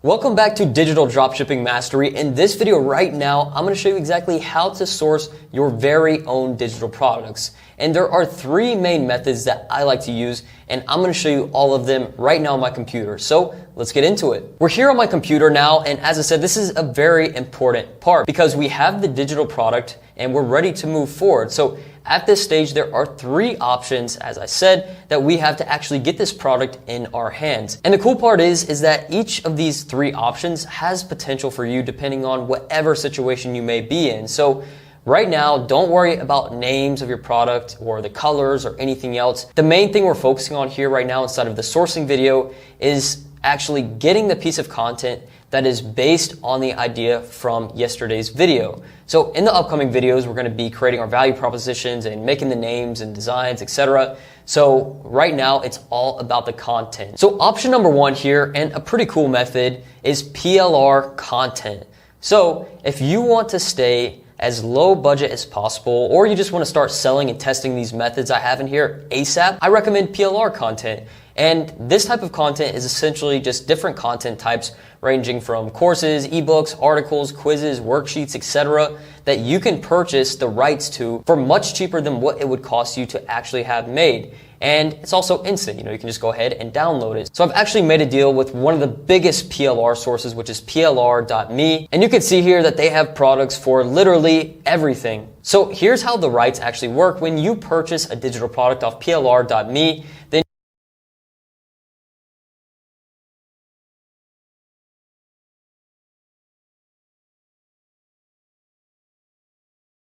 Welcome back to Digital Dropshipping Mastery. In this video right now, I'm going to show you exactly how to source your very own digital products. And there are three main methods that I like to use, and I'm going to show you all of them right now on my computer. So let's get into it. We're here on my computer now, and as I said, this is a very important part because we have the digital product and we're ready to move forward. So at this stage, there are three options, as I said, that we have to actually get this product in our hands. And the cool part is that each of these three options has potential for you depending on whatever situation you may be in. So right now, don't worry about names of your product or the colors or anything else. The main thing we're focusing on here right now inside of the sourcing video is actually getting the piece of content that is based on the idea from yesterday's video. So in the upcoming videos, we're going to be creating our value propositions and making the names and designs, etc. So right now, it's all about the content. So option number one here, and a pretty cool method, is PLR content. So if you want to stay as low budget as possible, or you just want to start selling and testing these methods I have in here ASAP, I recommend PLR content. And this type of content is essentially just different content types ranging from courses, ebooks, articles, quizzes, worksheets, etc. that you can purchase the rights to for much cheaper than what it would cost you to actually have made. And it's also instant, you can just go ahead and download it. So I've actually made a deal with one of the biggest PLR sources, which is plr.me. And you can see here that they have products for literally everything. So here's how the rights actually work. When you purchase a digital product off plr.me, then